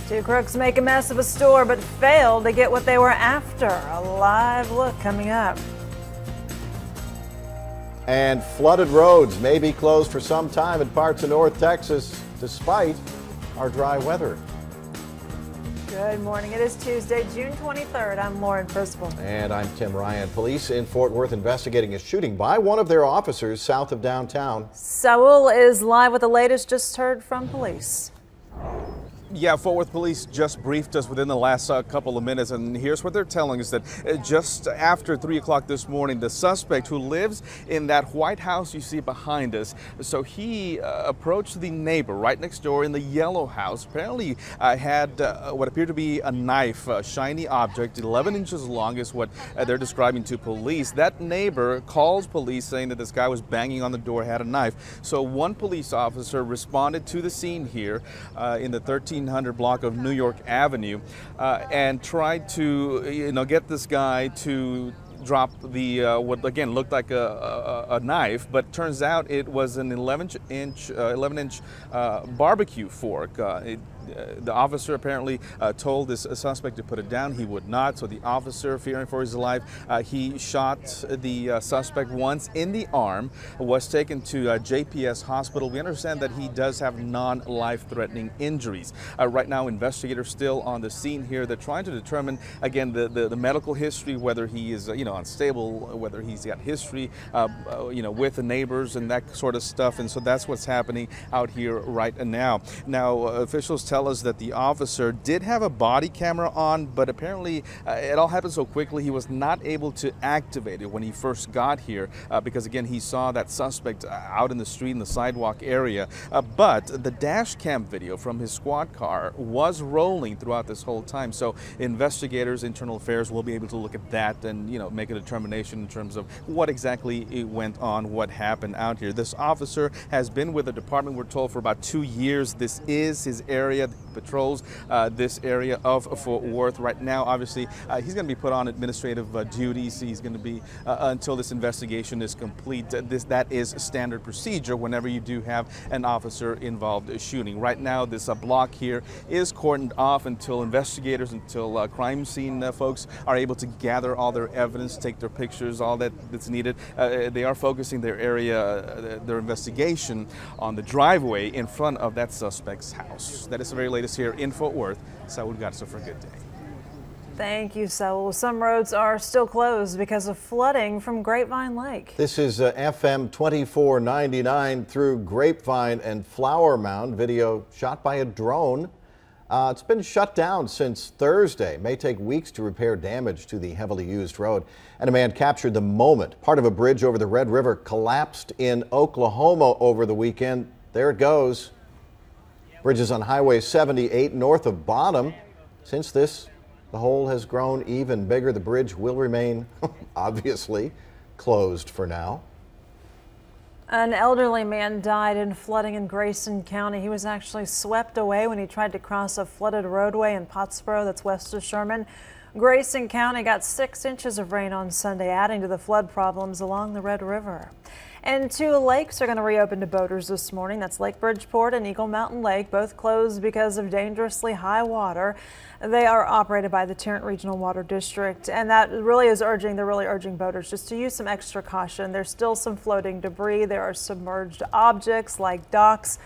Two crooks make a mess of a store but fail to get what they were after. A live look coming up. And flooded roads may be closed for some time in parts of North Texas despite our dry weather. Good morning. It is Tuesday, June 23rd. I'm Lauren Percival. And I'm Tim Ryan. Police in Fort Worth investigating a shooting by one of their officers south of downtown. Saul is live with the latest. Just heard from police. Yeah, Fort Worth police just briefed us within the last couple of minutes, and here's what they're telling us, that just after 3 o'clock this morning, the suspect who lives in that white house you see behind us, so he approached the neighbor right next door in the yellow house. Apparently had what appeared to be a knife, a shiny object, 11 inches long is what they're describing to police. That neighbor calls police saying that this guy was banging on the door, had a knife. So one police officer responded to the scene here in the 1300 block of New York Avenue and tried to, get this guy to drop the what again looked like a knife, but turns out it was an 11-inch barbecue fork. The officer apparently told this suspect to put it down. He would not, so the officer, fearing for his life, he shot the suspect once in the arm, was taken to JPS Hospital. We understand that he does have non-life-threatening injuries. Right now, investigators still on the scene here. They're trying to determine, again, the medical history, whether he is, unstable, whether he's got history, with the neighbors and that sort of stuff. And so that's what's happening out here right now. Now, officials tell us that the officer did have a body camera on, but apparently it all happened so quickly he was not able to activate it when he first got here because, again, he saw that suspect out in the street in the sidewalk area. But the dash cam video from his squad car was rolling throughout this whole time. So investigators, internal affairs will be able to look at that and, make a determination in terms of what exactly went on, what happened out here. This officer has been with the department, we're told, for about 2 years. This is his area. He patrols this area of Fort Worth right now. Obviously, he's going to be put on administrative duties. He's going to be until this investigation is complete. That is standard procedure whenever you do have an officer involved shooting. Right now, this block here is cordoned off until investigators, until crime scene folks are able to gather all their evidence, take their pictures, all that's needed. They are focusing their area, their investigation on the driveway in front of that suspect's house. That is the very latest here in Fort Worth. Saul Gatso for a good day. Thank you, Saul. Some roads are still closed because of flooding from Grapevine Lake. This is FM 2499 through Grapevine and Flower Mound. Video shot by a drone. It's been shut down since Thursday. May take weeks to repair damage to the heavily used road. And a man captured the moment part of a bridge over the Red River collapsed in Oklahoma over the weekend. There it goes. Bridges on Highway 78 north of Bottom. Since this, the hole has grown even bigger. The bridge will remain, obviously, closed for now. An elderly man died in flooding in Grayson County. He was actually swept away when he tried to cross a flooded roadway in Pottsboro, that's west of Sherman. Grayson County got 6 inches of rain on Sunday, adding to the flood problems along the Red River. And 2 lakes are going to reopen to boaters this morning. That's Lake Bridgeport and Eagle Mountain Lake, both closed because of dangerously high water. They are operated by the Tarrant Regional Water District, and that really is urging boaters just to use some extra caution. There's still some floating debris. There are submerged objects like docks.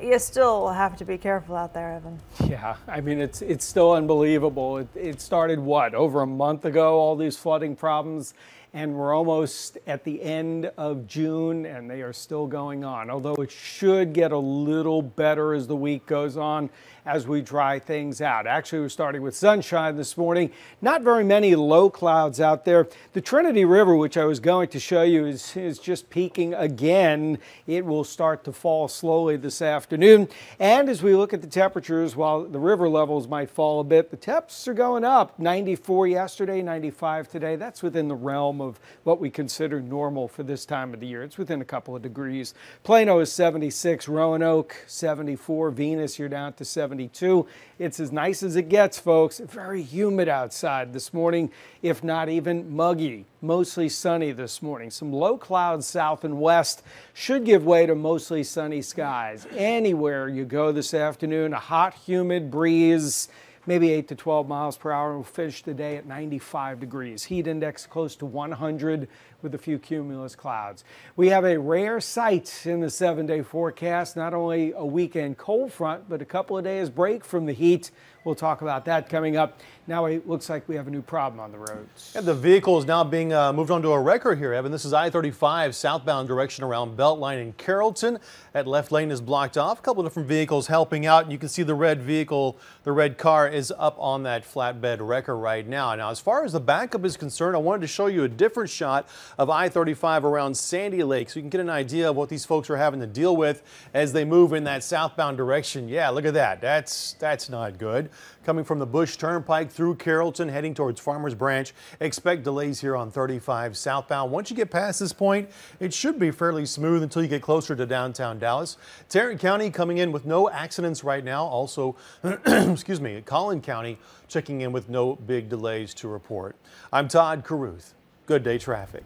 You still have to be careful out there, Evan. Yeah, I mean, it's still unbelievable. It started, over a month ago, all these flooding problems, and we're almost at the end of June, and they are still going on, although it should get a little better as the week goes on, as we dry things out. Actually, we're starting with sunshine this morning. Not very many low clouds out there. The Trinity River, which I was going to show you, is just peaking again. It will start to fall slowly this afternoon. And as we look at the temperatures, while the river levels might fall a bit, the temps are going up. 94 yesterday, 95 today. That's within the realm of what we consider normal for this time of the year. It's within a couple of degrees. Plano is 76, Roanoke 74, Venus you're down to 72. It's as nice as it gets, folks. Very humid outside this morning, if not even muggy. Mostly sunny this morning. Some low clouds south and west should give way to mostly sunny skies. Anywhere you go this afternoon, a hot, humid breeze, maybe 8 to 12 miles per hour. We'll finish the day at 95 degrees. Heat index close to 100 with a few cumulus clouds. We have a rare sight in the 7-day forecast. Not only a weekend cold front, but a couple of days break from the heat. We'll talk about that coming up. Now it looks like we have a new problem on the roads. And the vehicle is now being moved onto a record here, Evan. This is I-35 southbound direction around Beltline in Carrollton. That left lane is blocked off. A couple of different vehicles helping out, and you can see the red vehicle, the red car is up on that flatbed wrecker right now. Now, as far as the backup is concerned, I wanted to show you a different shot of I-35 around Sandy Lake so you can get an idea of what these folks are having to deal with as they move in that southbound direction. Yeah, look at that. That's not good. Coming from the Bush Turnpike through Carrollton, heading towards Farmers Branch. Expect delays here on 35 southbound. Once you get past this point, it should be fairly smooth until you get closer to downtown Dallas. Tarrant County coming in with no accidents right now. Also, excuse me, Collin County checking in with no big delays to report. I'm Todd Caruth. Good day traffic.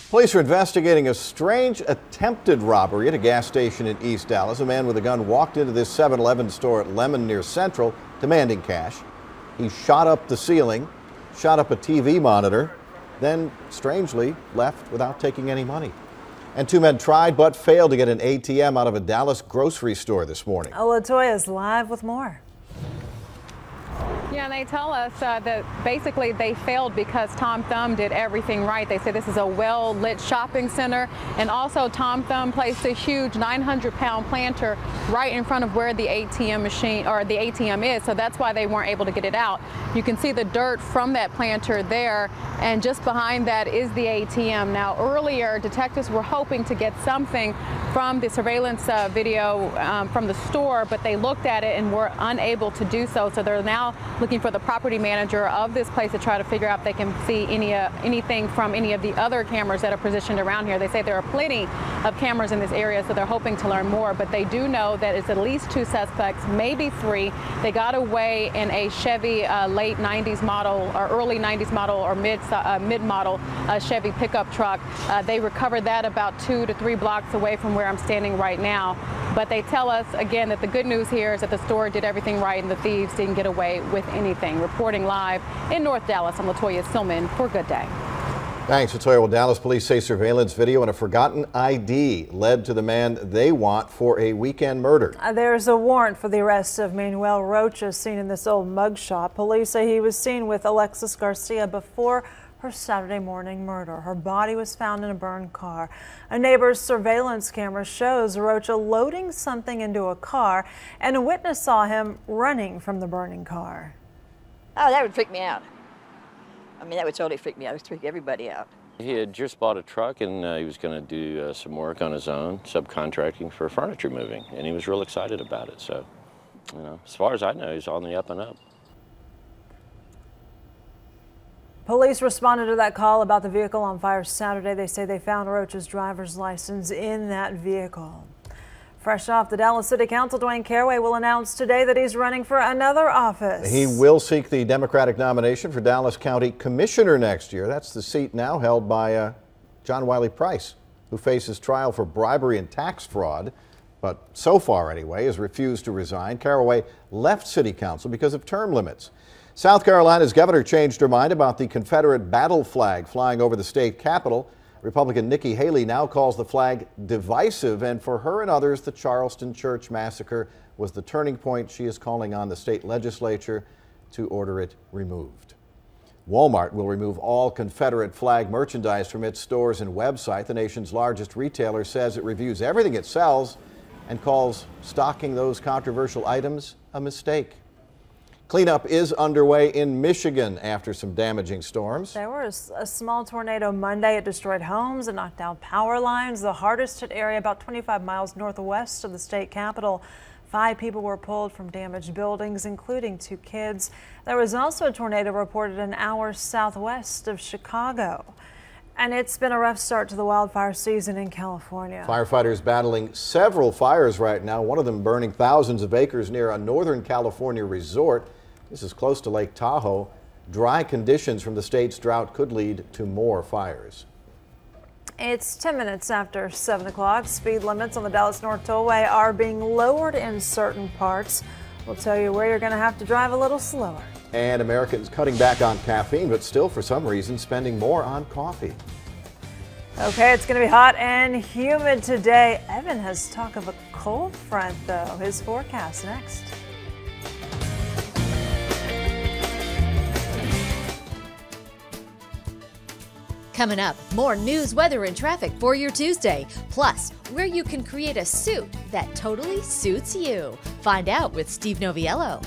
Police are investigating a strange attempted robbery at a gas station in East Dallas. A man with a gun walked into this 7-Eleven store at Lemon near Central, demanding cash. He shot up the ceiling, shot up a TV monitor, then strangely left without taking any money. And two men tried but failed to get an ATM out of a Dallas grocery store this morning. LaToya is live with more. Yeah, and they tell us that basically they failed because Tom Thumb did everything right. They say this is a well-lit shopping center, and also Tom Thumb placed a huge 900-pound planter right in front of where the ATM machine or the ATM is, so that's why they weren't able to get it out. You can see the dirt from that planter there, and just behind that is the ATM. Now, earlier, detectives were hoping to get something from the surveillance video from the store, but they looked at it and were unable to do so, so they're now looking for the property manager of this place to try to figure out if they can see anything from any of the other cameras that are positioned around here. They say there are plenty of cameras in this area, so they're hoping to learn more, but they do know that it's at least 2 suspects, maybe 3. They got away in a Chevy late 90s model or early 90s model or mid-model Chevy pickup truck. They recovered that about 2 to 3 blocks away from where I'm standing right now. But they tell us, again, that the good news here is that the store did everything right and the thieves didn't get away with anything. Reporting live in North Dallas, I'm LaToya Stillman for Good Day. Thanks, LaToya. Well, Dallas police say surveillance video and a forgotten ID led to the man they want for a weekend murder. There's a warrant for the arrest of Manuel Rocha, seen in this old mug shop. Police say he was seen with Alexis Garcia before her Saturday morning murder. Her body was found in a burned car. A neighbor's surveillance camera shows Rocha loading something into a car, and a witness saw him running from the burning car. Oh, that would freak me out. I mean, that would totally freak me out. It would freak everybody out. He had just bought a truck, and he was going to do some work on his own, subcontracting for furniture moving, and he was real excited about it. So, you know, as far as I know, he's on the up and up. Police responded to that call about the vehicle on fire Saturday. They say they found Rocha's driver's license in that vehicle. Fresh off the Dallas City Council, Dwayne Caraway will announce today that he's running for another office. He will seek the Democratic nomination for Dallas County Commissioner next year. That's the seat now held by John Wiley Price, who faces trial for bribery and tax fraud, but so far anyway has refused to resign. Caraway left City Council because of term limits. South Carolina's governor changed her mind about the Confederate battle flag flying over the state capitol. Republican Nikki Haley now calls the flag divisive, and for her and others, the Charleston church massacre was the turning point. She is calling on the state legislature to order it removed. Walmart will remove all Confederate flag merchandise from its stores and website. The nation's largest retailer says it reviews everything it sells and calls stocking those controversial items a mistake. Cleanup is underway in Michigan after some damaging storms. There was a small tornado Monday. It destroyed homes and knocked down power lines. The hardest hit area about 25 miles northwest of the state capital. 5 people were pulled from damaged buildings, including 2 kids. There was also a tornado reported an hour southwest of Chicago. And it's been a rough start to the wildfire season in California. Firefighters battling several fires right now, one of them burning thousands of acres near a Northern California resort. This is close to Lake Tahoe. Dry conditions from the state's drought could lead to more fires. It's 10 minutes after 7 o'clock. Speed limits on the Dallas North Tollway are being lowered in certain parts. We'll tell you where you're going to have to drive a little slower. And Americans cutting back on caffeine, but still for some reason spending more on coffee. Okay, it's going to be hot and humid today. Evan has talk of a cold front, though. His forecast next. Coming up, more news, weather, and traffic for your Tuesday. Plus, where you can create a suit that totally suits you. Find out with Steve Noviello.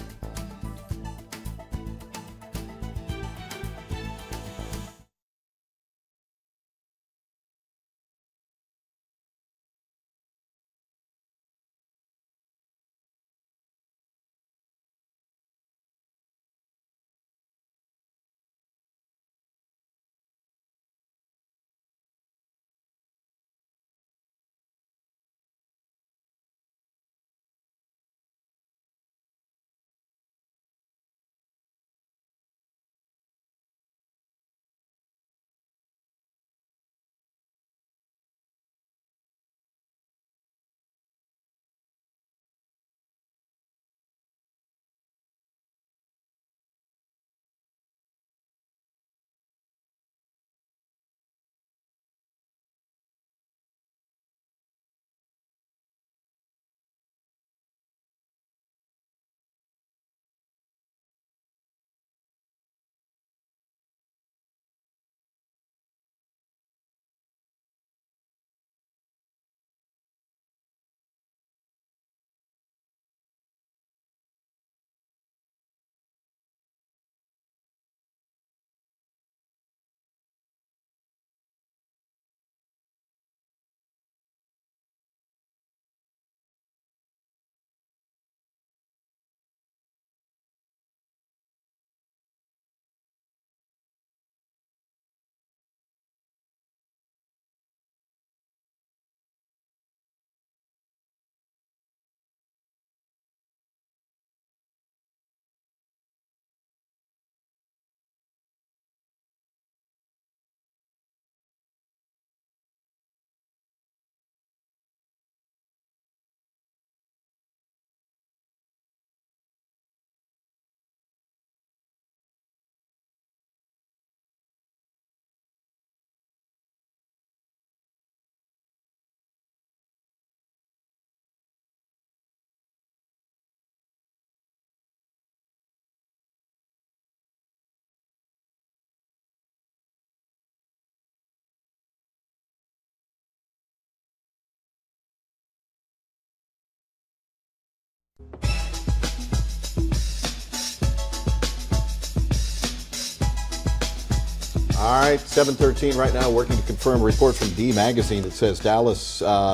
All right, 7:13 right now, working to confirm a report from D Magazine that says Dallas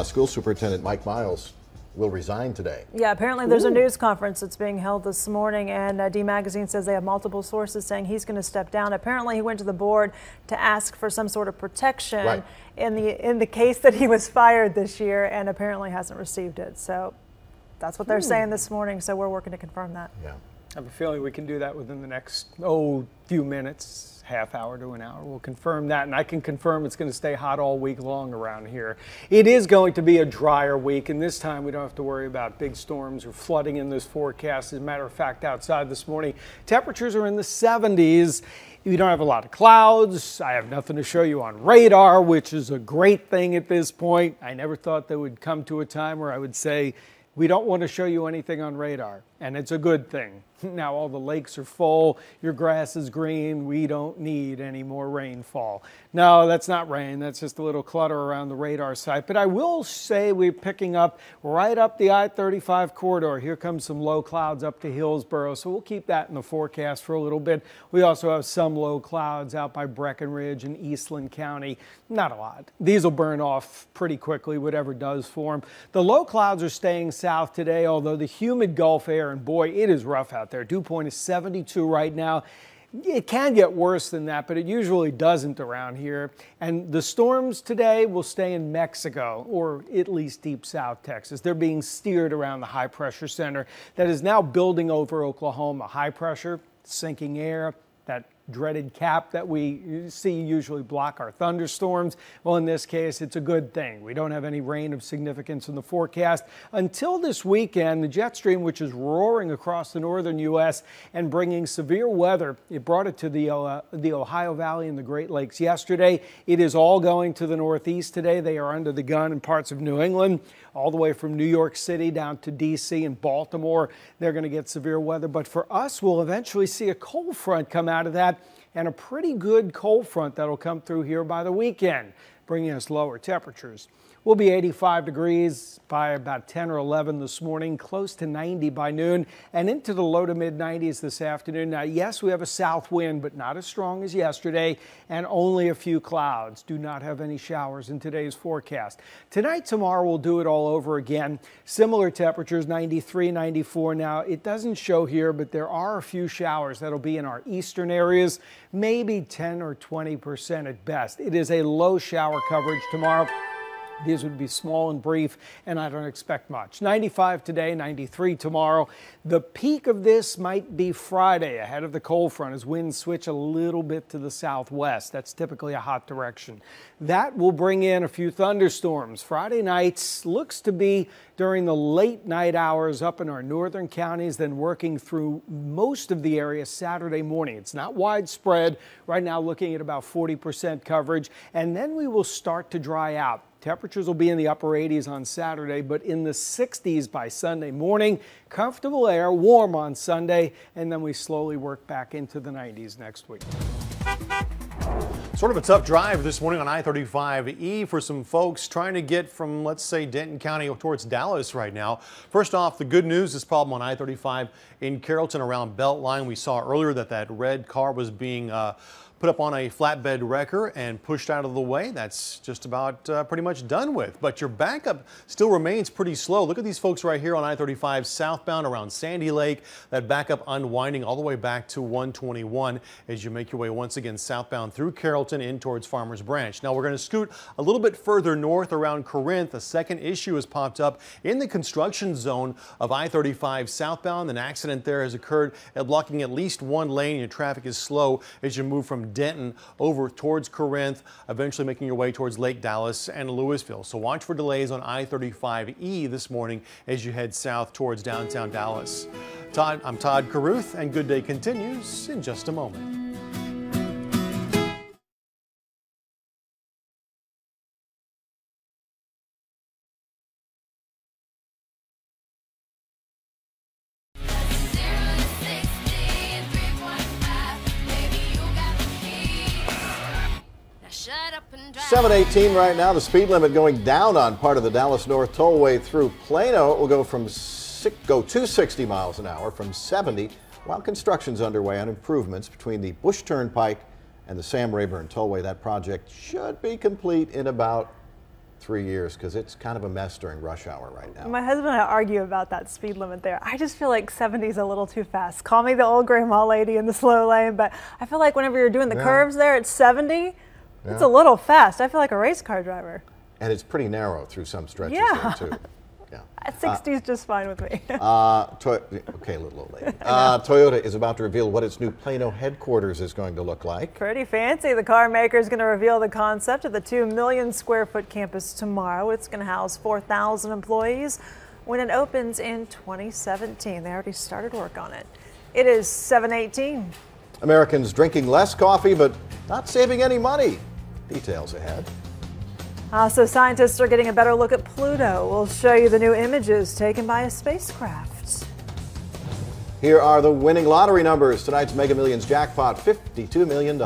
School Superintendent Mike Miles will resign today. Yeah, apparently there's a news conference that's being held this morning, and D Magazine says they have multiple sources saying he's going to step down. Apparently he went to the board to ask for some sort of protection in the case that he was fired this year, and apparently hasn't received it. So that's what they're saying this morning, so we're working to confirm that. Yeah. I have a feeling we can do that within the next, few minutes. Half hour to an hour. We'll confirm that, and I can confirm it's going to stay hot all week long around here. It is going to be a drier week, and this time we don't have to worry about big storms or flooding in this forecast. As a matter of fact, outside this morning, temperatures are in the 70s. You don't have a lot of clouds. I have nothing to show you on radar, which is a great thing at this point. I never thought there would come to a time where I would say, we don't want to show you anything on radar. and it's a good thing. Now all the lakes are full, your grass is green, we don't need any more rainfall. No, that's not rain, that's just a little clutter around the radar site. But I will say we're picking up right up the I-35 corridor. Here comes some low clouds up to Hillsborough, so we'll keep that in the forecast for a little bit. We also have some low clouds out by Breckenridge and Eastland County. Not a lot. These will burn off pretty quickly, whatever does form. The low clouds are staying south today, although the humid Gulf air, and boy, it is rough out there. Dew point is 72 right now. It can get worse than that, but it usually doesn't around here. And the storms today will stay in Mexico, or at least deep south Texas. They're being steered around the high pressure center that is now building over Oklahoma. High pressure, sinking air, that dreaded cap that we see usually block our thunderstorms. Well, in this case, it's a good thing. We don't have any rain of significance in the forecast until this weekend. The jet stream, which is roaring across the northern U.S. and bringing severe weather, it brought it to the Ohio Valley and the Great Lakes yesterday. It is all going to the northeast today. They are under the gun in parts of New England, all the way from New York City down to D.C. and Baltimore. They're going to get severe weather. But for us, we'll eventually see a cold front come out of that, and a pretty good cold front that'll come through here by the weekend, bringing us lower temperatures. We'll be 85 degrees by about 10 or 11 this morning, close to 90 by noon, and into the low to mid 90s this afternoon. Now, yes, we have a south wind, but not as strong as yesterday, and only a few clouds. Do not have any showers in today's forecast. Tonight, tomorrow, we'll do it all over again. Similar temperatures, 93, 94. Now, it doesn't show here, but there are a few showers that'll be in our eastern areas, maybe 10 or 20% at best. It is a low shower coverage tomorrow. These would be small and brief, and I don't expect much. 95 today, 93 tomorrow. The peak of this might be Friday, ahead of the cold front, as winds switch a little bit to the southwest. That's typically a hot direction. That will bring in a few thunderstorms. Friday nights looks to be during the late night hours up in our northern counties, then working through most of the area Saturday morning. It's not widespread. Right now looking at about 40% coverage, and then we will start to dry out. Temperatures will be in the upper 80s on Saturday, but in the 60s by Sunday morning. Comfortable air, warm on Sunday, and then we slowly work back into the 90s next week. Sort of a tough drive this morning on I-35E for some folks trying to get from, let's say, Denton County towards Dallas right now. First off, the good news, this problem on I-35 in Carrollton around Beltline. We saw earlier that red car was being put up on a flatbed wrecker and pushed out of the way. That's just about pretty much done with. But your backup still remains pretty slow. Look at these folks right here on I-35 southbound around Sandy Lake. That backup unwinding all the way back to 121 as you make your way once again southbound through Carrollton in towards Farmers Branch. Now we're going to scoot a little bit further north around Corinth. A second issue has popped up in the construction zone of I-35 southbound. An accident there has occurred, blocking at least one lane. Your traffic is slow as you move from Denton over towards Corinth, eventually making your way towards Lake Dallas and Louisville. So watch for delays on I-35E this morning as you head south towards downtown Dallas. I'm Todd Caruth, and Good Day continues in just a moment. 718 right now. The speed limit going down on part of the Dallas North Tollway through Plano. It will go to 60 miles an hour from 70 while construction's underway on improvements between the Bush Turnpike and the Sam Rayburn Tollway. That project should be complete in about 3 years because it's kind of a mess during rush hour right now. My husband and I argue about that speed limit there. I just feel like 70 is a little too fast. Call me the old grandma lady in the slow lane, but I feel like whenever you're doing the curves there at 70, it's a little fast. I feel like a race car driver. And it's pretty narrow through some stretches there too. Yeah. 60 is just fine with me. Okay, a little late. Toyota is about to reveal what its new Plano headquarters is going to look like. Pretty fancy. The car maker is going to reveal the concept of the 2 million square foot campus tomorrow. It's going to house 4,000 employees when it opens in 2017. They already started work on it. It is 7:18. Americans drinking less coffee but not saving any money. Details ahead. So scientists are getting a better look at Pluto. We'll show you the new images taken by a spacecraft. Here are the winning lottery numbers. Tonight's Mega Millions jackpot, $52 million.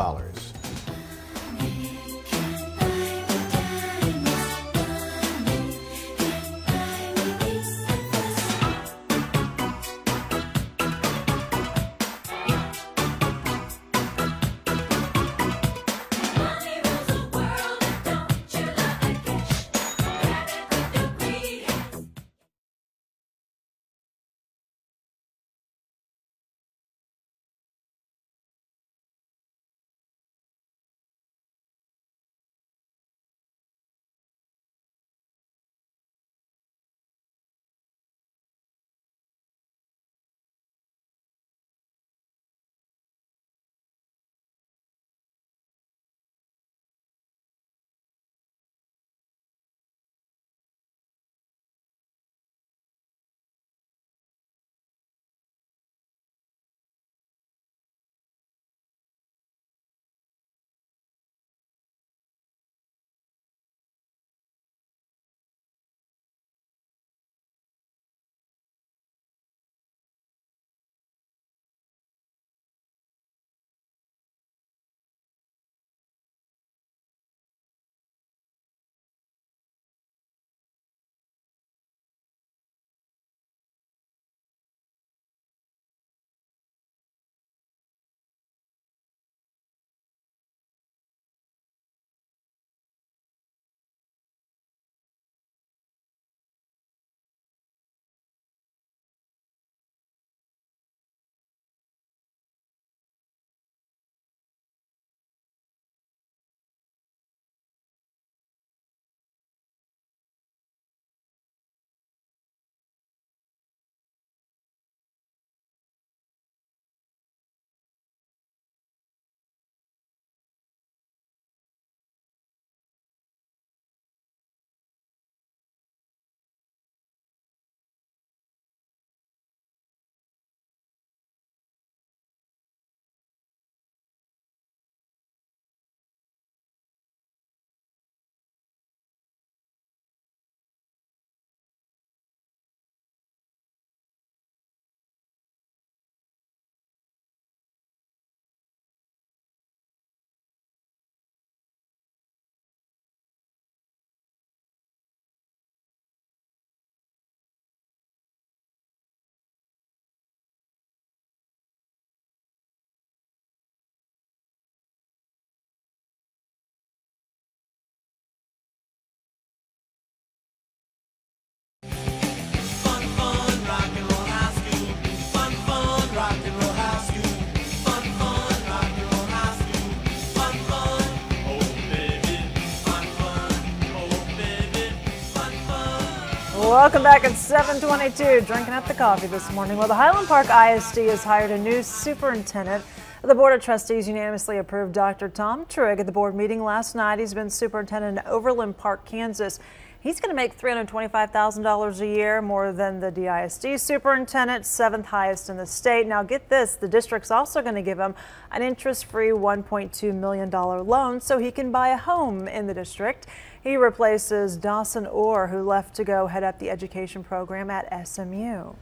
Welcome back at 7:22. Drinking up the coffee this morning. Well, the Highland Park ISD has hired a new superintendent. The Board of Trustees unanimously approved Dr. Tom Trigg at the board meeting last night. He's been superintendent in Overland Park, Kansas. He's going to make $325,000 a year, more than the DISD superintendent, 7th highest in the state. Now get this, the district's also going to give him an interest-free $1.2 million loan so he can buy a home in the district. He replaces Dawson Orr, who left to go head up the education program at SMU.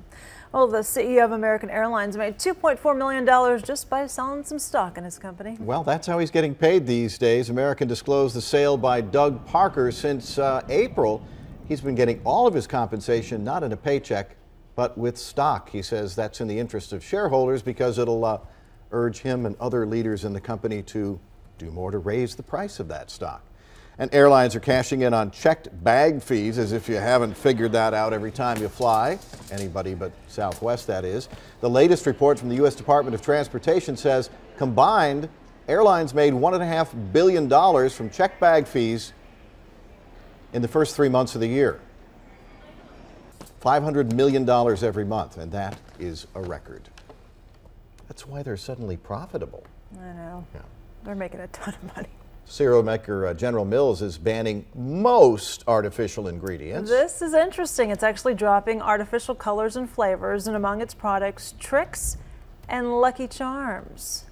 Well, the CEO of American Airlines made $2.4 million just by selling some stock in his company. Well, that's how he's getting paid these days. American disclosed the sale by Doug Parker. Since April, he's been getting all of his compensation not in a paycheck, but with stock. He says that's in the interest of shareholders because it'll urge him and other leaders in the company to do more to raise the price of that stock. And airlines are cashing in on checked bag fees, as if you haven't figured that out every time you fly. Anybody but Southwest, that is. The latest report from the U.S. Department of Transportation says combined, airlines made $1.5 billion from checked bag fees in the first 3 months of the year. $500 million every month, and that is a record. That's why they're suddenly profitable. I know. Yeah. They're making a ton of money. Cereal maker General Mills is banning most artificial ingredients. This is interesting. It's actually dropping artificial colors and flavors, and among its products, Trix and Lucky Charms.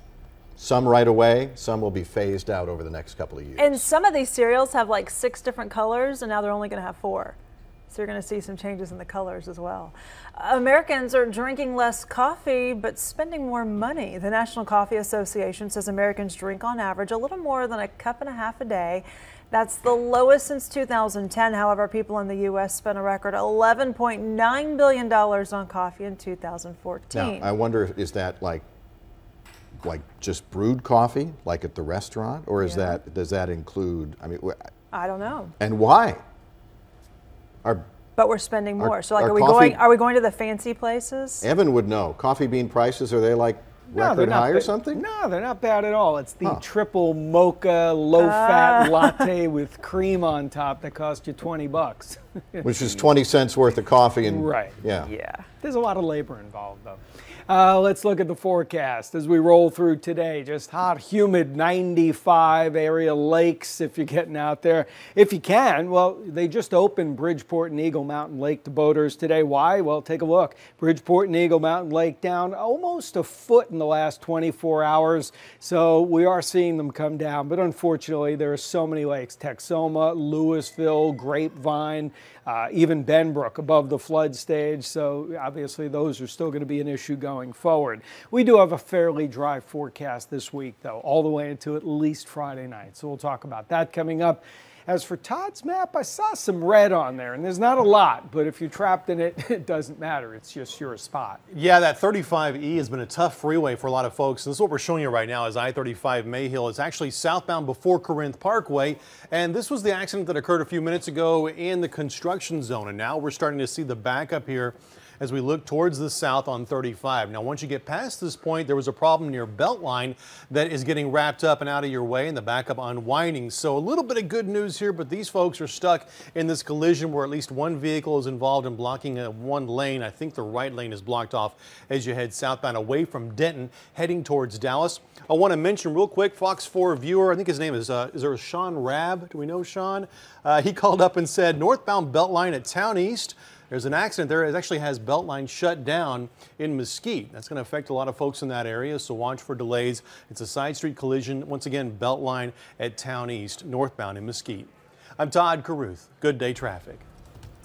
Some right away, some will be phased out over the next couple of years. And some of these cereals have like 6 different colors, and now they're only going to have 4. So you're going to see some changes in the colors as well. Americans are drinking less coffee, but spending more money. The National Coffee Association says Americans drink on average a little more than a cup and a half a day. That's the lowest since 2010. However, people in the U.S. spent a record $11.9 billion on coffee in 2014. Now, I wonder, is that like just brewed coffee, like at the restaurant, or is does that include? I mean, I don't know. And why? But we're spending more. So, like, are we going to the fancy places? Evan would know. Coffee bean prices, are they like record high or something? No, they're not bad at all. It's the triple mocha low-fat latte with cream on top that cost you $20. Which is 20 cents worth of coffee. And right. Yeah. There's a lot of labor involved, though. Let's look at the forecast as we roll through today. Just hot, humid, 95 area lakes if you're getting out there. If you can, well, they just opened Bridgeport and Eagle Mountain Lake to boaters today. Why? Well, take a look. Bridgeport and Eagle Mountain Lake down almost a foot in the last 24 hours. So we are seeing them come down. But unfortunately, there are so many lakes. Texoma, Louisville, Grapevine, even Benbrook above the flood stage. So obviously those are still going to be an issue going forward. We do have a fairly dry forecast this week, though, all the way into at least Friday night. So we'll talk about that coming up. As for Todd's map, I saw some red on there, and there's not a lot, but if you're trapped in it, it doesn't matter. It's just your spot. Yeah, that 35E has been a tough freeway for a lot of folks. This is what we're showing you right now is I-35 Mayhill. It's actually southbound before Corinth Parkway, and this was the accident that occurred a few minutes ago in the construction zone, and now we're starting to see the backup here as we look towards the south on 35. Now, once you get past this point, there was a problem near Beltline that is getting wrapped up and out of your way and the backup unwinding. So a little bit of good news here, but these folks are stuck in this collision where at least one vehicle is involved in blocking one lane. I think the right lane is blocked off as you head southbound away from Denton, heading towards Dallas. I want to mention real quick, Fox 4 viewer, I think his name is there Sean Rabb? Do we know Sean? He called up and said, northbound Beltline at Town East, there's an accident there. It actually has Beltline shut down in Mesquite. That's going to affect a lot of folks in that area, so watch for delays. It's a side street collision. Once again, Beltline at Town East, northbound in Mesquite. I'm Todd Caruth. Good day traffic.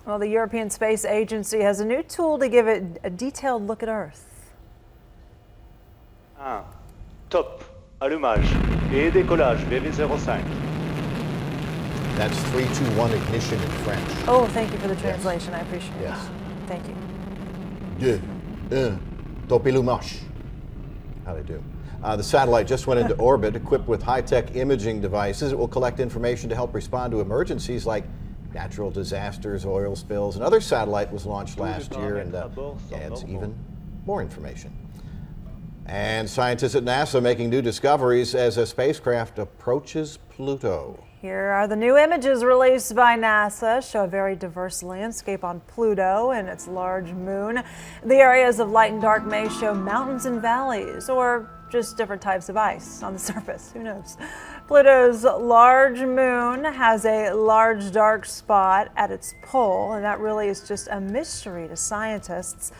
Well, the European Space Agency has a new tool to give it a detailed look at Earth. Top, allumage et décollage VV05. That's 3, 2, 1 ignition in French. Oh, thank you for the translation. I appreciate it. Yes. Thank you. 2, 1, top allumage. How they do. The satellite just went into orbit, equipped with high-tech imaging devices. It will collect information to help respond to emergencies like natural disasters, oil spills. Another satellite was launched last year and adds even more information. And scientists at NASA making new discoveries as a spacecraft approaches Pluto. Here are the new images released by NASA, show a very diverse landscape on Pluto and its large moon. The areas of light and dark may show mountains and valleys, or just different types of ice on the surface, who knows. Pluto's large moon has a large dark spot at its pole, and that really is just a mystery to scientists.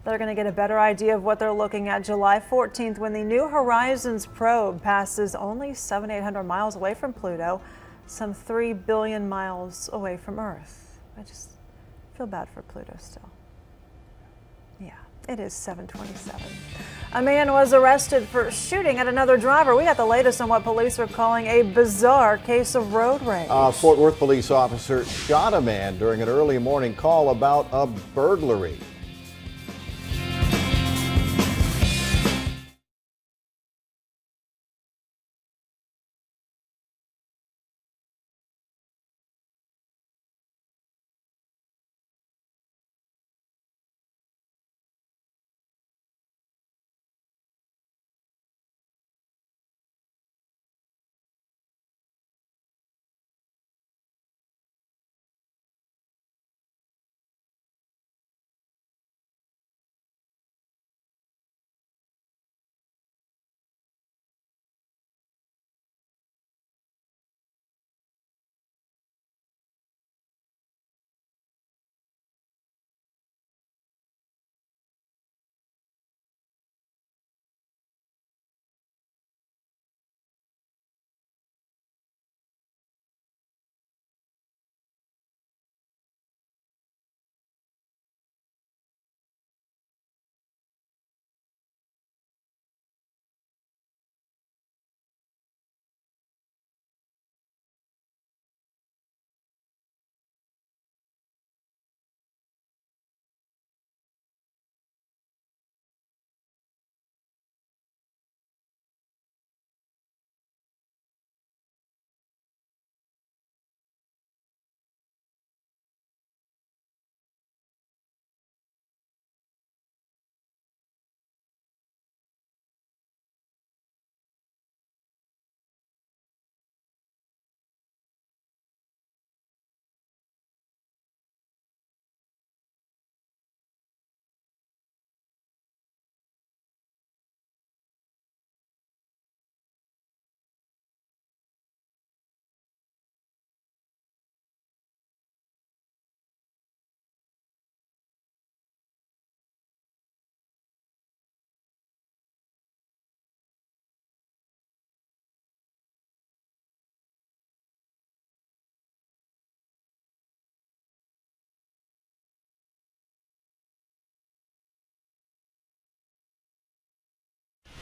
They're going to get a better idea of what they're looking at July 14th when the New Horizons probe passes only 700-800 miles away from Pluto, some 3 billion miles away from Earth. I just feel bad for Pluto still. Yeah, it is 7:27. A man was arrested for shooting at another driver. We got the latest on what police are calling a bizarre case of road rage. A Fort Worth police officer shot a man during an early morning call about a burglary.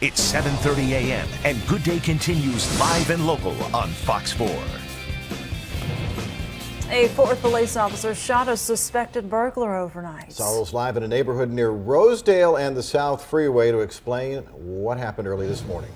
It's 7:30 a.m. and Good Day continues live and local on Fox 4. A Fort Worth police officer shot a suspected burglar overnight. Sorrell's live in a neighborhood near Rosedale and the South Freeway to explain what happened early this morning.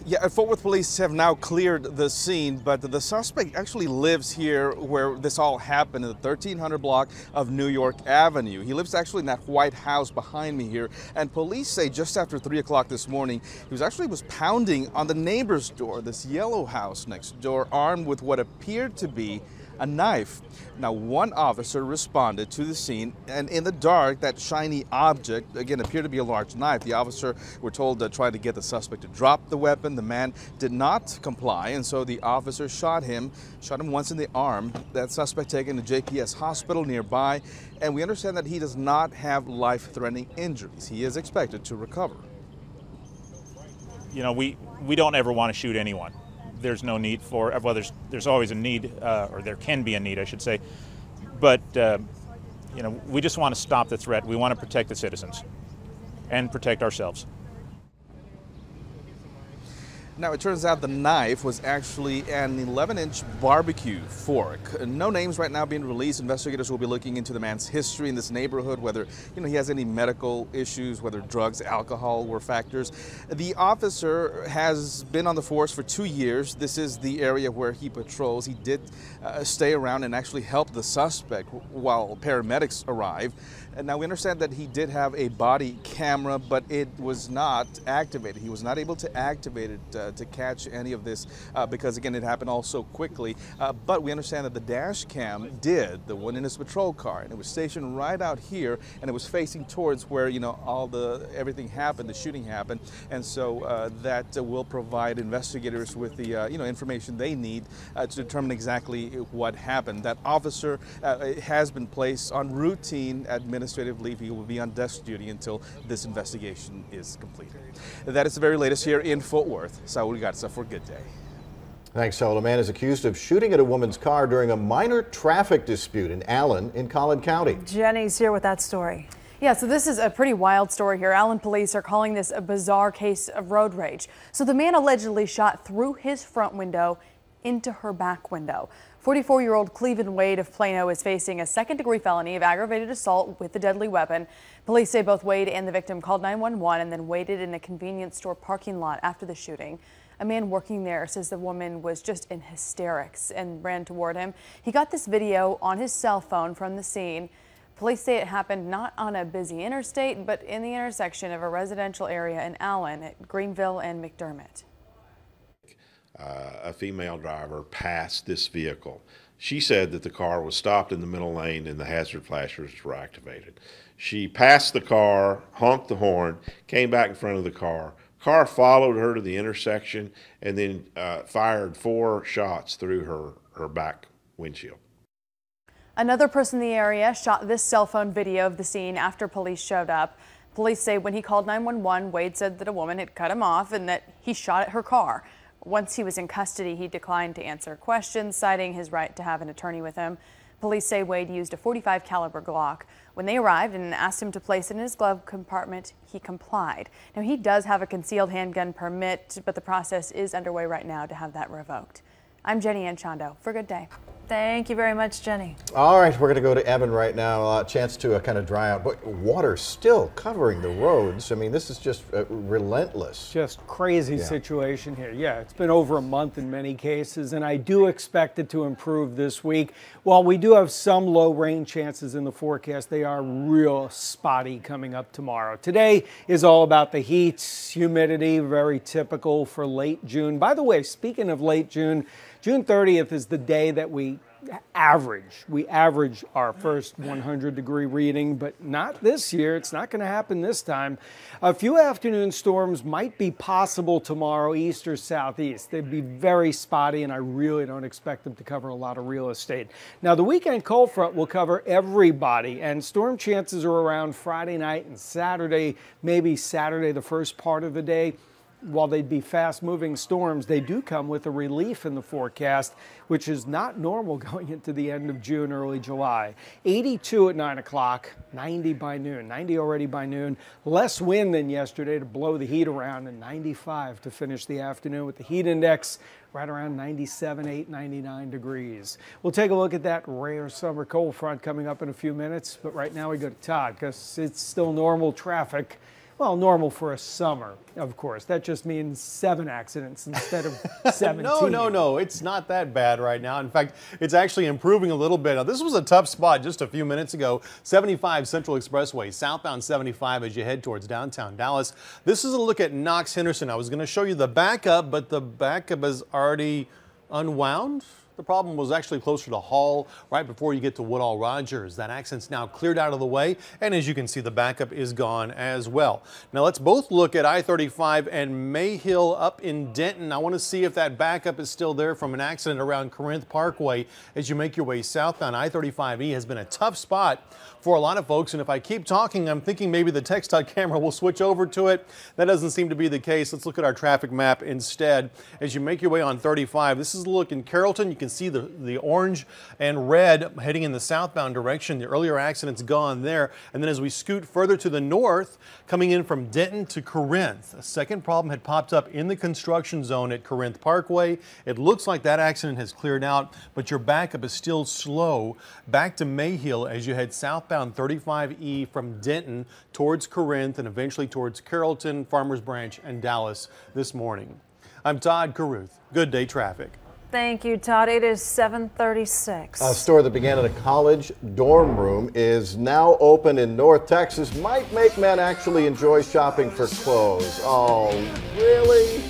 Yeah, Fort Worth police have now cleared the scene, but the suspect actually lives here where this all happened in the 1300 block of New York Avenue. He lives actually in that white house behind me here, and police say just after 3 o'clock this morning, he was pounding on the neighbor's door, this yellow house next door, armed with what appeared to be a knife. Now, one officer responded to the scene, and in the dark, that shiny object, again, appeared to be a large knife. The officer, we're told, tried to get the suspect to drop the weapon. The man did not comply, and so the officer shot him once in the arm. That suspect taken to JPS Hospital nearby, and we understand that he does not have life-threatening injuries. He is expected to recover. You know, we don't ever want to shoot anyone. There's no need for, well, there's always a need, or there can be a need, I should say. But, you know, we just want to stop the threat. We want to protect the citizens and protect ourselves. Now, it turns out the knife was actually an 11-inch barbecue fork. No names right now being released. Investigators will be looking into the man's history in this neighborhood, whether he has any medical issues, whether drugs, alcohol were factors. The officer has been on the force for 2 years. This is the area where he patrols. He did stay around and actually help the suspect while paramedics arrived. And now we understand that he did have a body camera, but it was not activated. He was not able to activate it to catch any of this because, again, it happened all so quickly. But we understand that the dash cam did, the one in his patrol car, and it was stationed right out here, and it was facing towards where, everything happened, the shooting happened. And so that will provide investigators with the, information they need to determine exactly what happened. That officer has been placed on routine administrative leave. He will be on desk duty until this investigation is completed. That is the very latest here in Fort Worth. Saul Garza for Good Day. Thanks, Saul. A man is accused of shooting at a woman's car during a minor traffic dispute in Allen in Collin County. Jenny's here with that story. Yeah, so this is a pretty wild story here. Allen police are calling this a bizarre case of road rage. So the man allegedly shot through his front window into her back window. 44-year-old Cleveland Wade of Plano is facing a second-degree felony of aggravated assault with a deadly weapon. Police say both Wade and the victim called 911 and then waited in a convenience store parking lot after the shooting. A man working there says the woman was just in hysterics and ran toward him. He got this video on his cell phone from the scene. Police say it happened not on a busy interstate, but in the intersection of a residential area in Allen at Greenville and McDermott. A female driver passed this vehicle. She said that the car was stopped in the middle lane and the hazard flashers were activated. She passed the car, honked the horn, came back in front of the car. Car followed her to the intersection and then fired 4 shots through her back windshield. Another person in the area shot this cell phone video of the scene after police showed up. Police say when he called 911, Wade said that a woman had cut him off and that he shot at her car. Once he was in custody, he declined to answer questions, citing his right to have an attorney with him. Police say Wade used a .45 caliber Glock. When they arrived and asked him to place it in his glove compartment, he complied. Now, he does have a concealed handgun permit, but the process is underway right now to have that revoked. I'm Jenny Anchondo for Good Day. Thank you very much, Jenny. All right, we're going to go to Evan right now. A chance to kind of dry out, but water still covering the roads. I mean, this is just relentless. Just crazy situation here. Yeah, it's been over a month in many cases, and I do expect it to improve this week. While we do have some low rain chances in the forecast, they are real spotty coming up tomorrow. Today is all about the heat, humidity, very typical for late June. By the way, speaking of late June, June 30th is the day that we average our first 100-degree reading, but not this year. It's not going to happen this time. A few afternoon storms might be possible tomorrow, east or southeast. They'd be very spotty, and I really don't expect them to cover a lot of real estate. Now, the weekend cold front will cover everybody, and storm chances are around Friday night and Saturday, maybe Saturday the first part of the day. while they'd be fast-moving storms, they do come with a relief in the forecast, which is not normal going into the end of June, early July. 82 at 9 o'clock, 90 by noon, 90 already by noon. Less wind than yesterday to blow the heat around, and 95 to finish the afternoon with the heat index right around 97, 8, 99 degrees. We'll take a look at that rare summer cold front coming up in a few minutes, but right now we go to Todd because it's still normal traffic. Well, normal for a summer, of course. That just means 7 accidents instead of 17. No, it's not that bad right now. In fact, it's actually improving a little bit. Now, this was a tough spot just a few minutes ago. 75 Central Expressway, southbound 75 as you head towards downtown Dallas. This is a look at Knox Henderson. I was going to show you the backup, but the backup is already unwound. The problem was actually closer to Hall, right before you get to Woodall Rogers. That accident's now cleared out of the way, and as you can see, the backup is gone as well. Now let's both look at I-35 and Mayhill up in Denton. I want to see if that backup is still there from an accident around Corinth Parkway as you make your way southbound. I-35E has been a tough spot for a lot of folks, and if I keep talking, I'm thinking maybe the TxDOT camera will switch over to it. That doesn't seem to be the case. Let's look at our traffic map instead. As you make your way on 35, this is a look in Carrollton. You can see the orange and red heading in the southbound direction. The earlier accident's gone there. And then as we scoot further to the north, coming in from Denton to Corinth, a second problem had popped up in the construction zone at Corinth Parkway. It looks like that accident has cleared out, but your backup is still slow back to Mayhill as you head southbound 35E from Denton towards Corinth and eventually towards Carrollton, Farmers Branch, and Dallas this morning. I'm Todd Caruth. Good day traffic. Thank you, Todd. It is 7:36. A store that began in a college dorm room is now open in North Texas. Might make men actually enjoy shopping for clothes. Oh, really?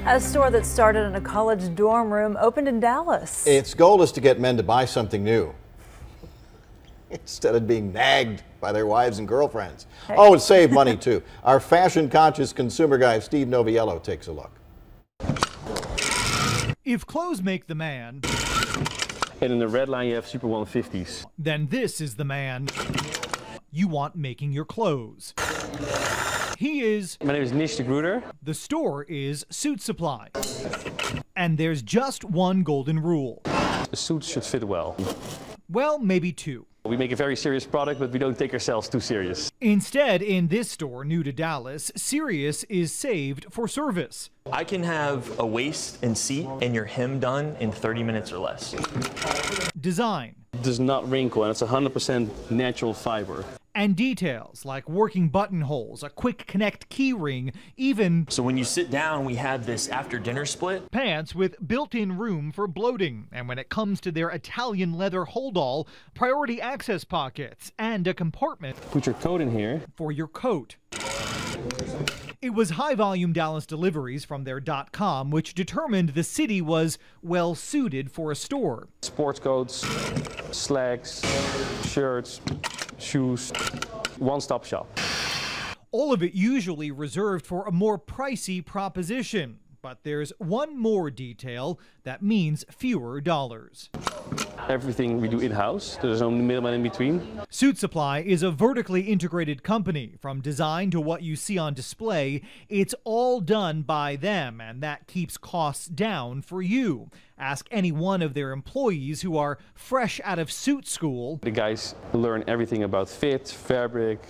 A store that started in a college dorm room opened in Dallas. Its goal is to get men to buy something new. instead of being nagged by their wives and girlfriends. Oh, and save money too. Our fashion-conscious consumer guy, Steve Noviello, takes a look. If clothes make the man, and in the red line you have Super 150s, then this is the man you want making your clothes. He is... My name is Nish de Gruder. The store is Suit Supply. And there's just one golden rule. The suits should fit well. Well, maybe two. We make a very serious product, but we don't take ourselves too serious. Instead, in this store, new to Dallas, serious is saved for service. I can have a waist and seat and your hem done in 30 minutes or less. Design. It does not wrinkle, and it's 100% natural fiber. And details like working buttonholes, a quick connect key ring, even... So when you sit down, we have this after dinner split. Pants with built-in room for bloating. And when it comes to their Italian leather hold-all, priority access pockets and a compartment... Put your coat in here. ...for your coat. It was high-volume Dallas deliveries from their .com which determined the city was well-suited for a store. Sports coats, slacks, shirts, shoes, one-stop shop. All of it usually reserved for a more pricey proposition. But there's one more detail that means fewer dollars. Everything we do in-house. There's no middleman in between. Suit Supply is a vertically integrated company. From design to what you see on display, it's all done by them, and that keeps costs down for you. Ask any one of their employees who are fresh out of suit school. The guys learn everything about fit, fabric,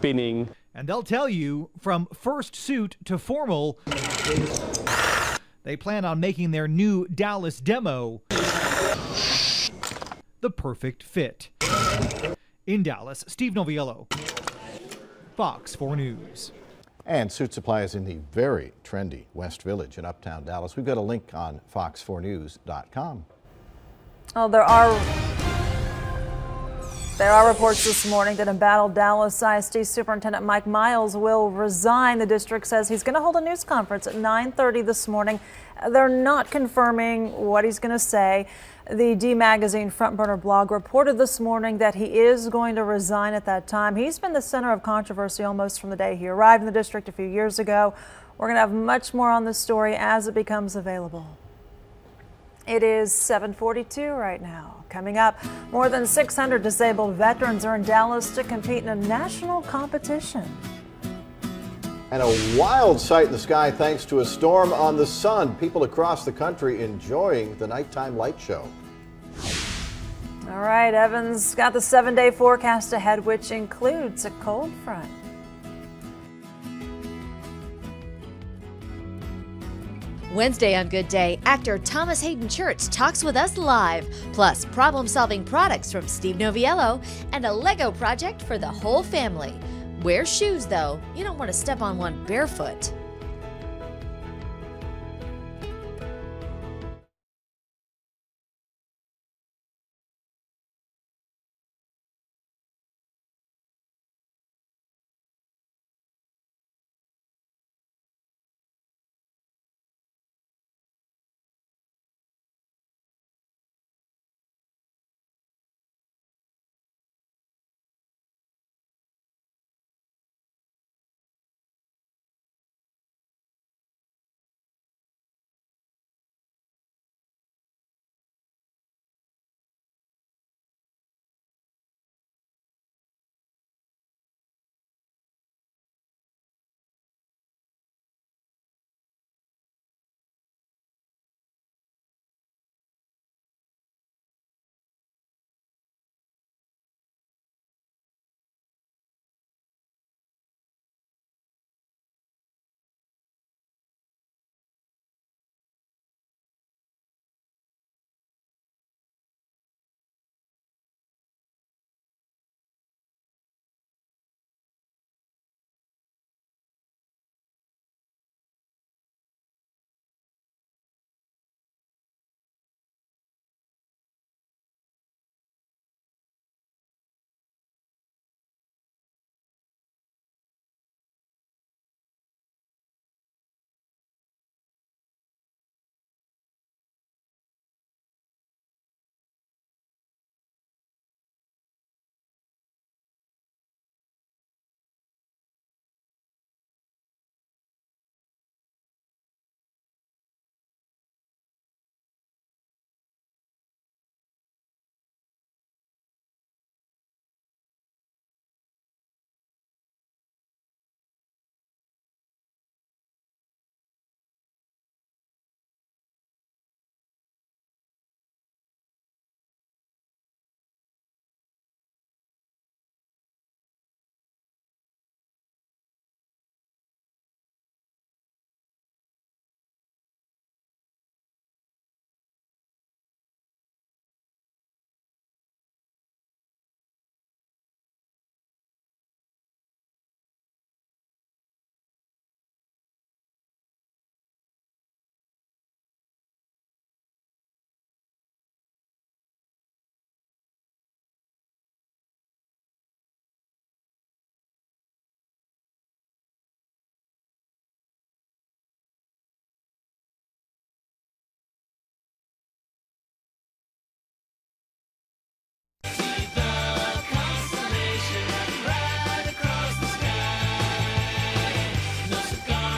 pinning. And they'll tell you, from first suit to formal, they plan on making their new Dallas demo the perfect fit. In Dallas, Steve Noviello, Fox 4 News. And Suit Supply is in the very trendy West Village in Uptown Dallas. We've got a link on fox4news.com. Oh, there are reports this morning that embattled Dallas ISD Superintendent Mike Miles will resign. The district says he's going to hold a news conference at 9:30 this morning. They're not confirming what he's going to say. The D Magazine Front Burner blog reported this morning that he is going to resign at that time. He's been the center of controversy almost from the day he arrived in the district a few years ago. We're going to have much more on this story as it becomes available. It is 7:42 right now. Coming up, more than 600 disabled veterans are in Dallas to compete in a national competition. And a wild sight in the sky thanks to a storm on the sun. People across the country enjoying the nighttime light show. All right, Evan's got the 7-day forecast ahead, which includes a cold front. Wednesday on Good Day, actor Thomas Hayden Church talks with us live, plus problem-solving products from Steve Noviello and a Lego project for the whole family. Wear shoes, though. You don't want to step on one barefoot.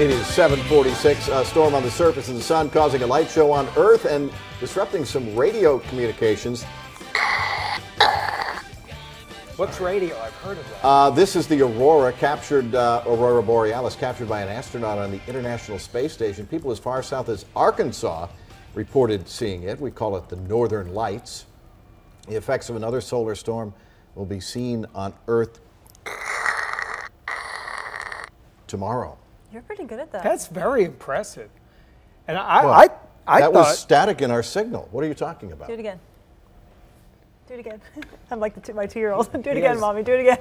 It is 7:46. A storm on the surface of the sun causing a light show on Earth and disrupting some radio communications. What's radio? I've heard of that. This is the Aurora Borealis, captured by an astronaut on the International Space Station. People as far south as Arkansas reported seeing it. We call it the Northern Lights. The effects of another solar storm will be seen on Earth tomorrow. You're pretty good at that. That's very impressive. And Well, I that thought was static in our signal. What are you talking about? Do it again. Do it again. I'm like my 2-year-old. Do it Yes. again, Mommy. Do it again.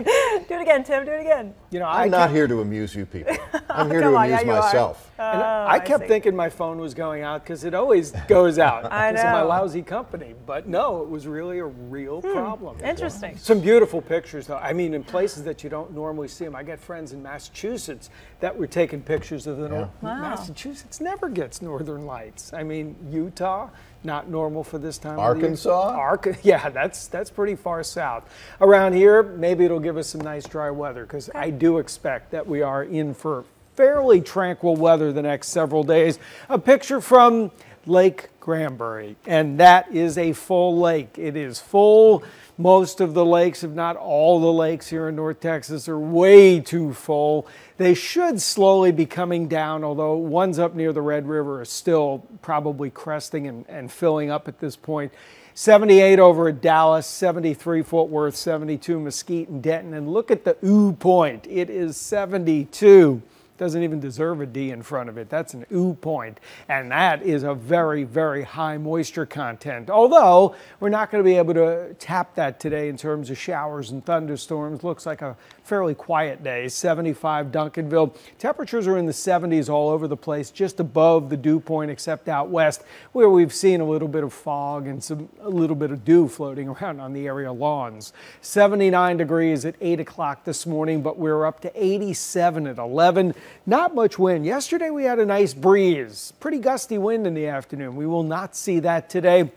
Do it again, Tim. Do it again. You know, I'm not here to amuse you people. I'm here to Come on, amuse yeah, you are. myself. And Oh, I kept see. thinking my phone was going out because it always goes out I because of my know. lousy company. But no, it was really a real problem. Interesting. Some beautiful pictures, though. I mean, in places that you don't normally see them. I got friends in Massachusetts that were taking pictures of the Yeah. Wow. Massachusetts never gets northern lights. I mean, Utah, not normal for this time Arkansas? of the year. Yeah, that's pretty far south. Around here, maybe it'll give us some nice dry weather because I do expect that we are in for fairly tranquil weather the next several days. A picture from Lake Granbury, and that is a full lake. It is full. Most of the lakes, if not all the lakes here in North Texas, are way too full. They should slowly be coming down, although ones up near the Red River are still probably cresting and filling up at this point. 78 over at Dallas, 73 Fort Worth, 72 Mesquite and Denton. And look at the point. It is 72. Doesn't even deserve a D in front of it. That's an point. And that is a very, very high moisture content. Although we're not going to be able to tap that today in terms of showers and thunderstorms. Looks like a fairly quiet day. 75 Duncanville. Temperatures are in the 70s all over the place, just above the dew point, except out west, where we've seen a little bit of fog and a little bit of dew floating around on the area lawns. 79 degrees at 8 o'clock this morning, but we're up to 87 at 11. Not much wind. Yesterday we had a nice breeze, pretty gusty wind in the afternoon. We will not see that today,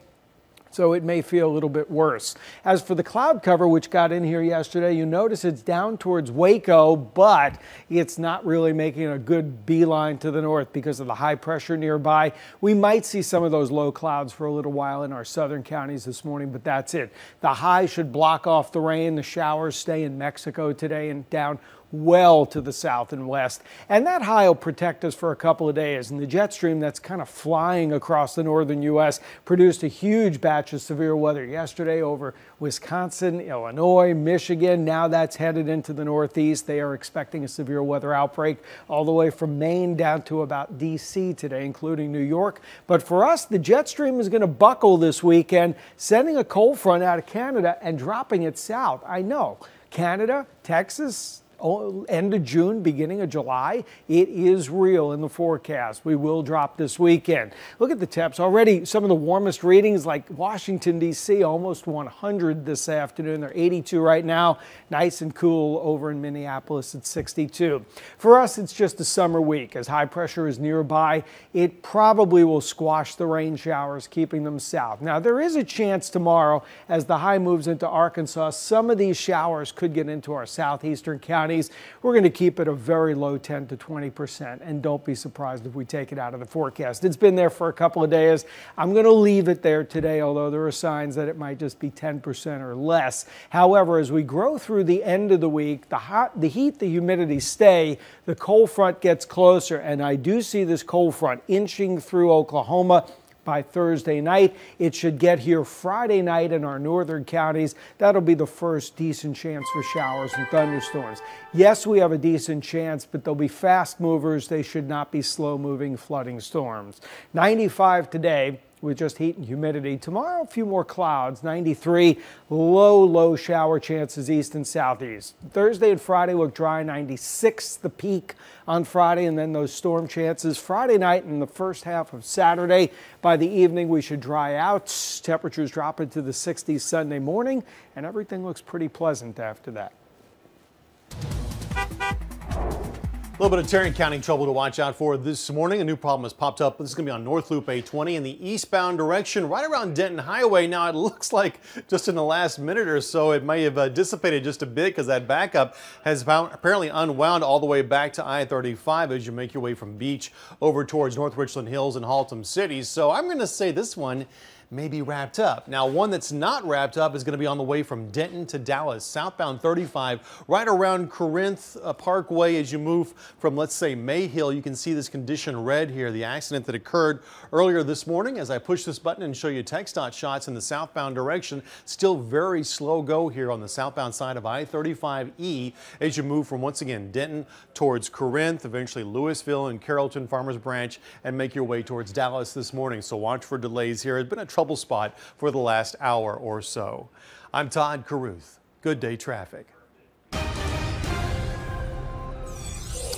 so it may feel a little bit worse. As for the cloud cover, which got in here yesterday, you notice it's down towards Waco, but it's not really making a good beeline to the north because of the high pressure nearby. We might see some of those low clouds for a little while in our southern counties this morning, but that's it. The high should block off the rain. The showers stay in Mexico today and down well to the south and west. And that high will protect us for a couple of days. And the jet stream that's kind of flying across the northern U.S. produced a huge batch of severe weather yesterday over Wisconsin, Illinois, Michigan. Now that's headed into the northeast. They are expecting a severe weather outbreak all the way from Maine down to about D.C. today, including New York. But for us, the jet stream is going to buckle this weekend, sending a cold front out of Canada and dropping it south. I know, Canada, Texas, end of June, beginning of July, it is real in the forecast. We will drop this weekend. Look at the temps already. Some of the warmest readings, like Washington, D.C., almost 100 this afternoon. They're 82 right now. Nice and cool over in Minneapolis at 62. For us, it's just a summer week. As high pressure is nearby, it probably will squash the rain showers, keeping them south. Now, there is a chance tomorrow, as the high moves into Arkansas, some of these showers could get into our southeastern counties. We're going to keep it a very low 10 to 20%, and don't be surprised if we take it out of the forecast. It's been there for a couple of days. I'm going to leave it there today, although there are signs that it might just be 10% or less. However, as we grow through the end of the week, the heat, the humidity stay, the cold front gets closer, and I do see this cold front inching through Oklahoma by Thursday night. It should get here Friday night in our northern counties. That'll be the first decent chance for showers and thunderstorms. Yes, we have a decent chance, but they'll be fast movers. They should not be slow moving flooding storms. 95 today with just heat and humidity. Tomorrow, a few more clouds. 93, low shower chances east and southeast. Thursday and Friday look dry. 96, the peak on Friday, and then those storm chances Friday night and the first half of Saturday. By the evening, we should dry out. Temperatures drop into the 60s Sunday morning, and everything looks pretty pleasant after that. A little bit of Tarrant County trouble to watch out for this morning. A new problem has popped up. This is going to be on North Loop 820 in the eastbound direction, right around Denton Highway. Now, it looks like just in the last minute or so, it may have dissipated just a bit because that backup has apparently unwound all the way back to I-35 as you make your way from Beach over towards North Richland Hills and Haltom City. So I'm going to say this one may be wrapped up. Now, one that's not wrapped up is going to be on the way from Denton to Dallas, southbound 35, right around Corinth Parkway as you move from, let's say, Mayhill. You can see this condition red here, the accident that occurred earlier this morning. As I push this button and show you TxDOT shots in the southbound direction, still very slow go here on the southbound side of I-35E as you move from, once again, Denton towards Corinth, eventually Louisville and Carrollton, Farmers Branch, and make your way towards Dallas this morning. So watch for delays here. It's been a trouble spot for the last hour or so. I'm Todd Caruth. Good day traffic.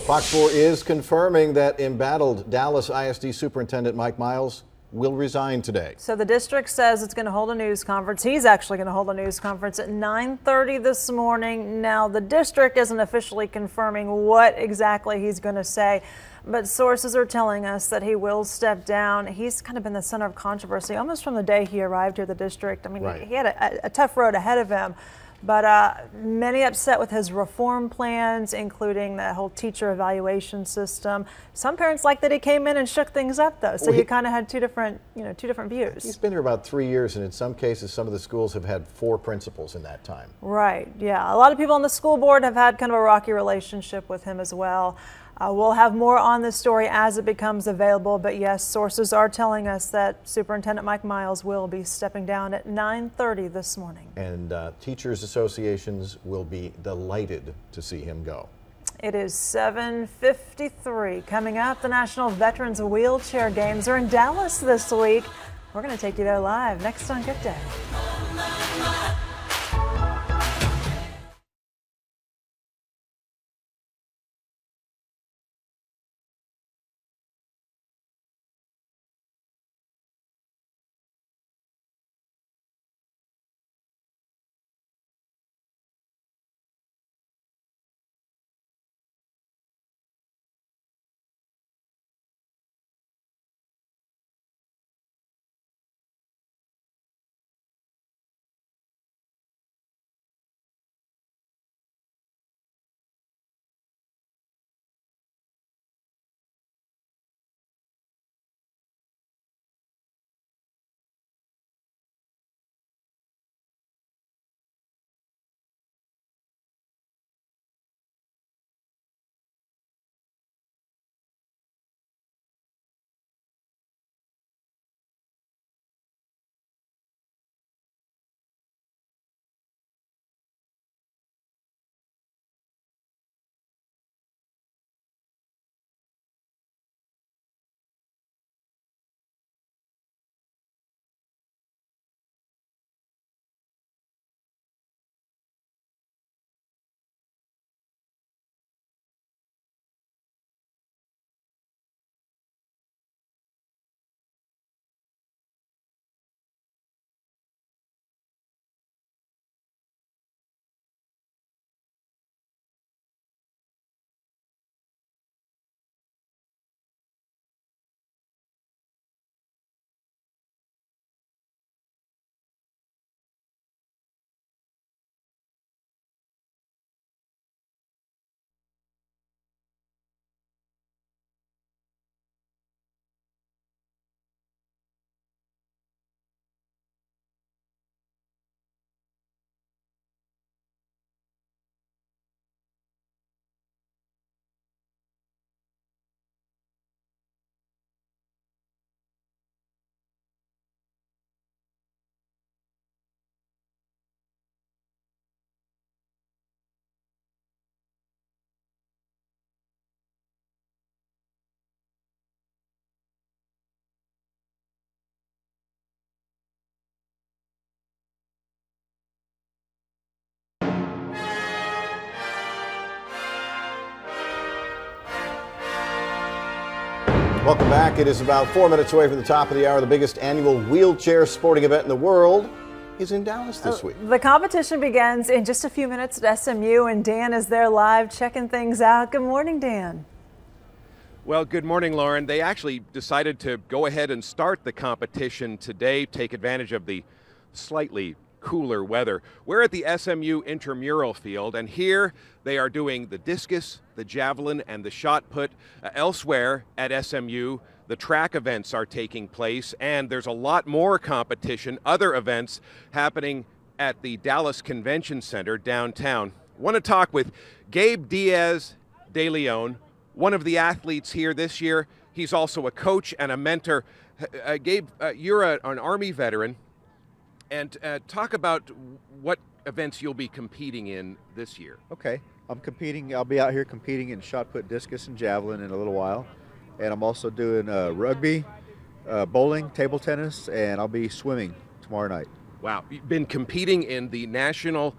Fox 4 is confirming that embattled Dallas ISD Superintendent Mike Miles will resign today. So the district says it's going to hold a news conference. He's actually going to hold a news conference at 9:30 this morning. Now, the district isn't officially confirming what exactly he's going to say, but sources are telling us that he will step down. He's kind of been the center of controversy almost from the day he arrived here at the district. I mean, he had a tough road ahead of him, but many upset with his reform plans, including the whole teacher evaluation system. Some parents like that he came in and shook things up, though. So you kind of had two different views. He's been here about 3 years, and in some cases, some of the schools have had 4 principals in that time. Right. Yeah. A lot of people on the school board have had kind of a rocky relationship with him as well. We'll have more on this story as it becomes available, but yes, sources are telling us that Superintendent Mike Miles will be stepping down at 9:30 this morning. And teachers associations will be delighted to see him go. It is 7:53. Coming up, the National Veterans Wheelchair Games are in Dallas this week. We're going to take you there live next on Good Day. Welcome back. It is about 4 minutes away from the top of the hour. The biggest annual wheelchair sporting event in the world is in Dallas this week. The competition begins in just a few minutes at SMU, and Dan is there live checking things out. Good morning, Dan. Well, good morning, Lauren. They actually decided to go ahead and start the competition today, take advantage of the slightly cooler weather. We're at the SMU intramural field, and here they are doing the discus, the javelin, and the shot put. Elsewhere at SMU, the track events are taking place, and there's a lot more competition, other events happening at the Dallas Convention Center downtown. I want to talk with Gabe Diaz de Leon, one of the athletes here this year. He's also a coach and a mentor. Gabe, you're an Army veteran, and talk about what events you'll be competing in this year. Okay, I'll be out here competing in shot put, discus, and javelin in a little while. And I'm also doing rugby, bowling, table tennis, and I'll be swimming tomorrow night. Wow, you've been competing in the National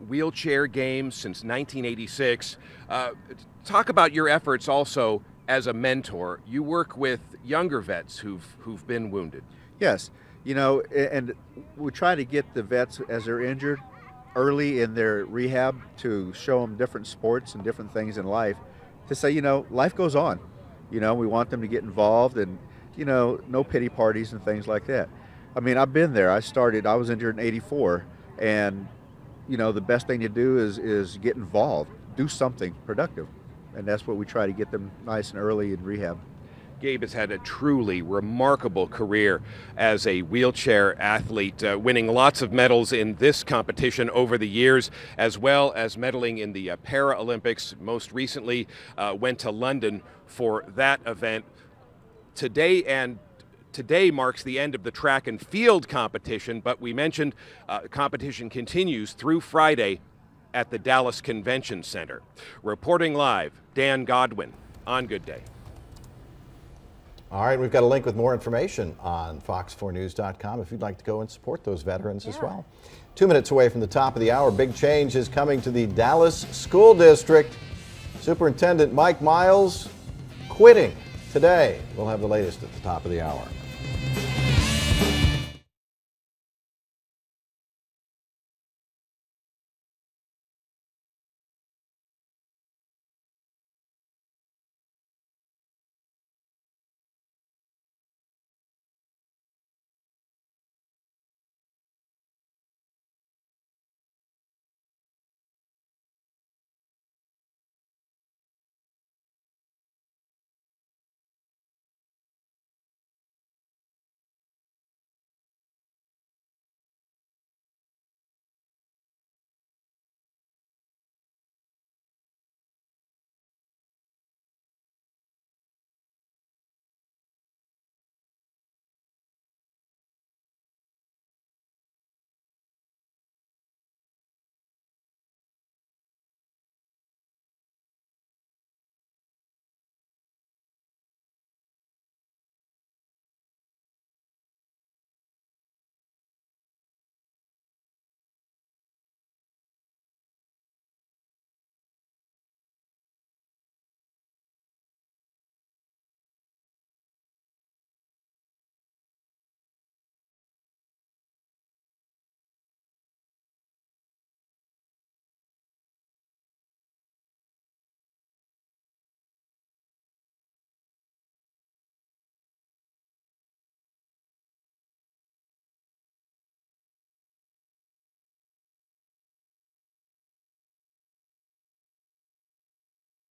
Wheelchair Games since 1986. Talk about your efforts also as a mentor. You work with younger vets who've been wounded. Yes, you know, and we try to get the vets as they're injured early in their rehab to show them different sports and different things in life to say, you know, life goes on. You know, we want them to get involved and, you know, no pity parties and things like that. I mean, I've been there. I was injured in '84, and, you know, the best thing to do is get involved, do something productive. And that's what we try to get them nice and early in rehab. Gabe has had a truly remarkable career as a wheelchair athlete, winning lots of medals in this competition over the years, as well as medaling in the Paralympics. Most recently, went to London for that event. Today marks the end of the track and field competition, but we mentioned competition continues through Friday at the Dallas Convention Center. Reporting live, Dan Godwin on Good Day. All right, we've got a link with more information on fox4news.com if you'd like to go and support those veterans as well. 2 minutes away from the top of the hour, big change is coming to the Dallas School District. Superintendent Mike Miles quitting today. We'll have the latest at the top of the hour.